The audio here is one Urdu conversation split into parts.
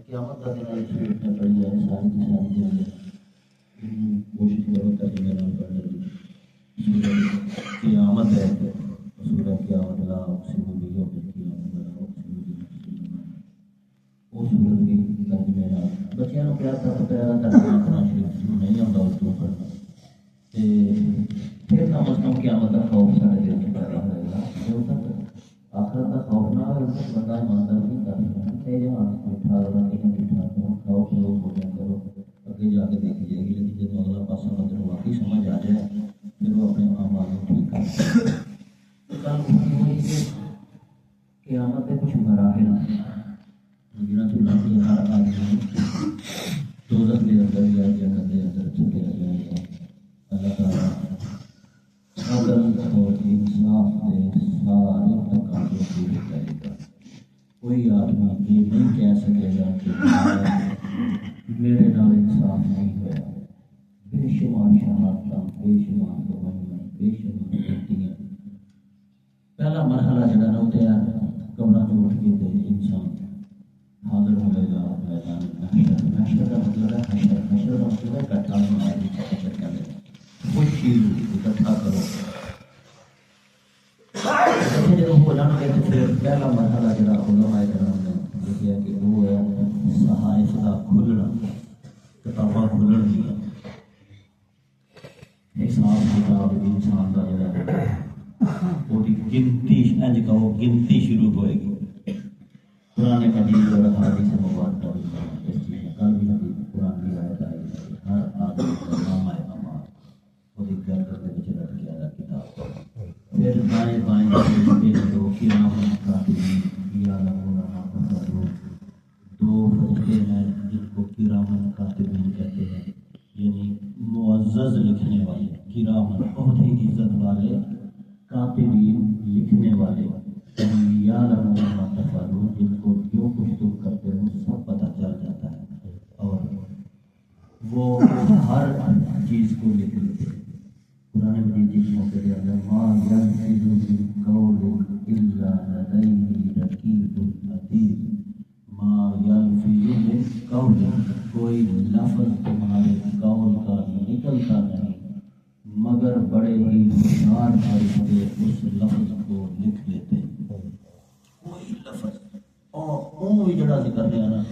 قیامت کا دن ہے، سورت پڑھی ہے ساری کی ساری دن کوشش کرو ترجمے نال پڑھنے کی۔ سورت قیامت ہے، سورت قیامت لا اقسم بیوم القیامت ولا اقسم بنفس الجوار، وہ سورت کی ترجمے نال بچیاں نوں پیار تک پیارا ترجمہ قرآن شریف نہیں آتا اردو پڑھنا، پھر کم از کم قیامت کا خوف سارے دل میں پیدا ہوئے گا۔ جب تک آخرت کا خوف نہ ہو تو بندہ ایماندار نہیں کر سکتا۔ یہ جہاں بٹھا رہا کہ بٹھا کرو کھاؤ پیو بھوجن کرو، اگے جا کے دیکھی جائے گی، لیکن جب اگلا پاسا بندے کو واقعی سمجھ آ جائے پھر وہ اپنے اعمال کو ٹھیک کر سکتا ہے۔ قیامت کے کچھ مراحل ہیں جنہاں تو لگی ہر آدمی دوزخ کے اندر یا جنت کے اندر چھوڑا جائے گا۔ اللہ تعالیٰ عدل اور انصاف کے سارے تقاضے پورے کرے گا۔ کوئی آدمی یہ نہیں کہہ سکے گا کہ میرے نال انصاف نہیں ہوا۔ بے شمار شہادتیں، بے شمار گواہیاں، بے شمار غلطیاں۔ پہلا مرحلہ جڑا نہ ہوتا ہے قبراں چ اٹھ کے انسان حاضر ہوئے گا میدان محشر۔ محشر کا مطلب ہے حشر، حشر کا مطلب ہے اکٹھا ہونا، حشر کہتے ہیں کچھ چیز اکٹھا کرو۔ جب ہو جان گے تو پھر پہلا مرحلہ جڑا علماء کرام نے لکھا کہ وہ ہے صحائف کا کھلنا، کتاباں کھلن دیا، حساب کتاب انسان کا جڑا وہ گنتی انج کہو گنتی شروع ہوئے گی۔ قرآن مجید اور حدیث مبارکہ اس چیز میں کل بھی حدیث قرآن کی آیت آئی ہے، ہر آدمی کا نام ہے امان وہ گردن کے پیچھے رکھ کے آیا کتاب۔ پھر دائیں بائیں دو کرام کاتبین یعلمون ما تفعلون، دو فرشتے ہیں جن کو کرام کاتبین کہتے ہیں، یعنی معزز لکھنے والے، کرام بہت ہی عزت والے، کاتبین لکھنے والے، یعلمون ما تفعلون جن کو جو کچھ تم کرتے ہو سب پتہ چل جاتا ہے اور وہ ہر چیز کو لکھ لیتے ہیں۔ قرآن مجید جس موقع کے اندر ما یلفظ من قول الا لدیہ رقیب عتید، ما یلفظ من قول، کوئی لفظ تمہارے قول کا نکلتا نہیں مگر بڑے ہی ہوشیار فرشتے اس لفظ کو لکھ لیتے ہیں۔ کوئی لفظ اور جڑا ذکر رہا نا،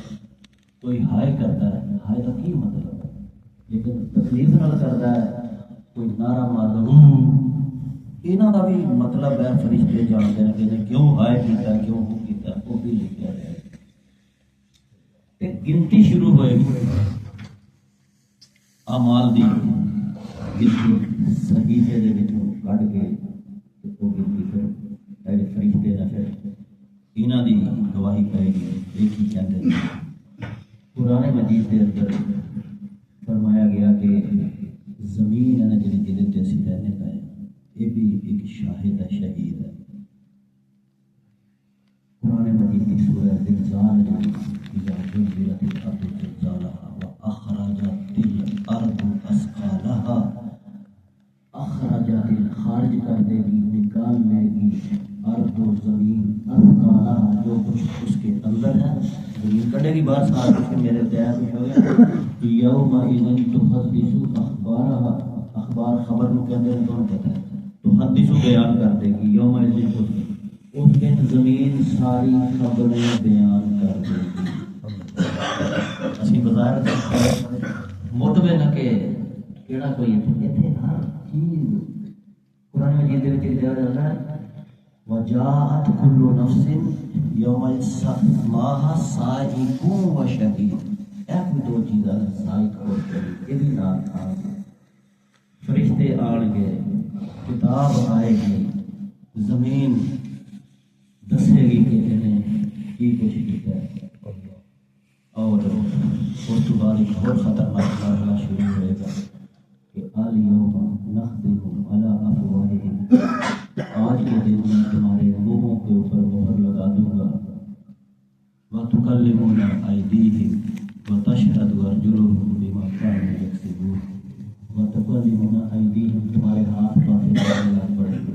کوئی ہائے کرتا ہے، ہائے کا کی مطلب ہے، لیکن تکلیف نال کرتا ہے، کوئی نعرہ مارتا یہاں کا بھی مطلب ہے، فرشتے جانتے ہیں کہ کیوں ہائے کیتا ہے، کیوں کیتا ہے، وہ بھی لکھا ہے۔ ایک گنتی شروع ہوئے گی اعمال دی، گنتی صحیفے دے وچوں کڈ کے وہ گنتی پھر ایڈے فرشتے نے پھر انہاں دی گواہی پائے گی۔ دیکھی کہتے ہیں قرآن مجید کے اندر فرمایا گیا کہ زمین ہے جن کے اسی رہنے کا ہے، یہ بھی ایک شاہد ہے، شہید ہے۔ قرآن مجید کی سورہ زلزال جو اذا زلزلت الارض زلزالها واخرجت الارض اثقالها، اخرجت خارج کر دے گی، نکال لے گی، ارض و زمین اثقالها جو کچھ اس کے اندر ہے، زمین کٹے گی باہر، سارا کچھ میرے تیار کچھ ہو گیا۔ یومئذ تحدث اخبارها، اخبار خبر کو کہتے ہیں، کون کہتا ہے؟ تحدث بیان کر دے گی، یومئذ اس دن زمین ساری خبریں بیان کر دے گی۔ اسی بظاہر مطمئن نہ کہ کیڑا کوئی اتنے ہر چیز قرآن مجید دے وچ لکھا جاتا ہے وجاءت کل نفس یوم ماہ سائق و شہید، ایک دو چیزاں سائق اور شہید، یہ بھی نام تھا۔ فرشتے آن گے، کتاب آئے گی، زمین دسے گی کہ انہیں کی کچھ کیتا ہے، اور اس کے بعد ایک اور خطرناک مرحلہ شروع ہوئے گا کہ الیوم نختم علی افواہہم، آج کے دن میں تمہارے منہوں کے اوپر مہر لگا دوں گا، وتکلمنا ایدیہم وتشہد ارجلہم بما کانوا یکسبون، وتکلمنا ایدیہم تمہارے ہاتھ باتیں کرنے لگ پڑیں گے،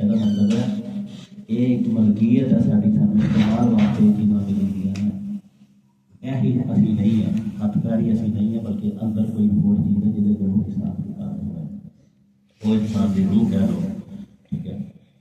ਇਹਦਾ ਮਤਲਬ ਹੈ ਇਹ ਇੱਕ ਮਲਕੀਅਤ ਹੈ ਸਾਡੀ, ਸਾਨੂੰ ਇਸਤੇਮਾਲ ਵਾਸਤੇ ਇਹ ਚੀਜ਼ਾਂ ਮਿਲੀਆਂ ਨੇ। ਇਹੀ ਅਸੀਂ ਨਹੀਂ ਹਾਂ, ਹੱਥ ਪੈਰ ਹੀ ਅਸੀਂ ਨਹੀਂ ਹਾਂ, ਬਲਕਿ ਅੰਦਰ ਕੋਈ ਹੋਰ ਚੀਜ਼ ਹੈ ਜਿਹਦੇ ਕੋਲ ਹਿਸਾਬ ਕਿਤਾਬ ਹੋਵੇ। ਉਹ ਇਨਸਾਨ ਦੀ ਰੂਹ ਕਹਿ ਲਓ, ਠੀਕ ਹੈ,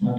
60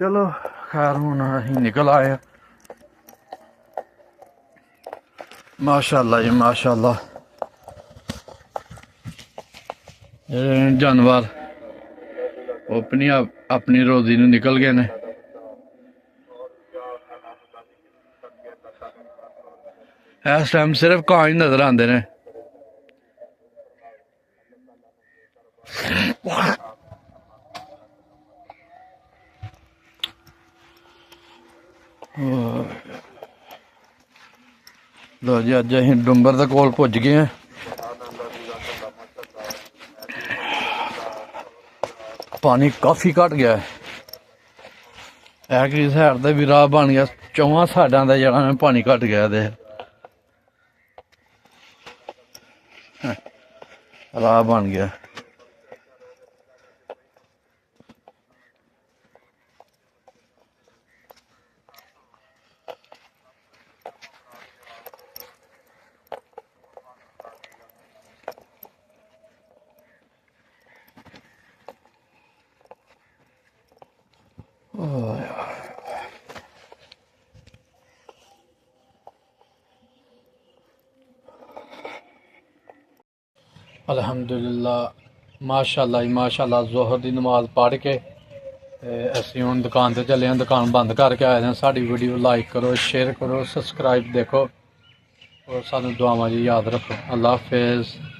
ਚਲੋ ਖੈਰ ਹੁਣ ਅਸੀਂ ਨਿਕਲ ਆਏ ਆ। ਮਾਸ਼ਾਅੱਲਾ ਜੀ ਮਾਸ਼ਾਅੱਲਾ। ਇਹ ਜਾਨਵਰ ਆਪਣੀ ਰੋਜ਼ੀ ਨੂੰ ਨਿਕਲ ਗਏ ਨੇ। ਇਸ ਟਾਈਮ ਸਿਰਫ ਕਾਂ ਹੀ ਨਜ਼ਰ ਆਉਂਦੇ ਨੇ। ਲੋ ਜੀ ਅੱਜ ਅਸੀਂ ਡੁੰਬਰ ਦੇ ਕੋਲ ਪੁੱਜ ਗਏ ਹਾਂ। ਪਾਣੀ ਕਾਫੀ ਘਟ ਗਿਆ ਹੈ ਕਿ ਸਾਈਡ ਤੇ ਵੀ ਰਾਹ ਬਣ ਗਿਆ। ਚੌਵਾਂ ਸਾਈਡਾਂ ਦਾ ਜਿਹੜਾ ਪਾਣੀ ਘਟ ਗਿਆ ਦੇ ਰਾਹ ਬਣ ਗਿਆ। الحمدللہ ماشاءاللہ ہی ماشاءاللہ ظہر دی نماز پڑھ کے اسی ہوں دکان تے چلے ہیں۔ دکان بند کر کے آئے ہیں۔ ساری ویڈیو لائک کرو شیئر کرو سبسکرائب دیکھو اور سانو دعاواں جی یاد رکھو۔ اللہ حافظ۔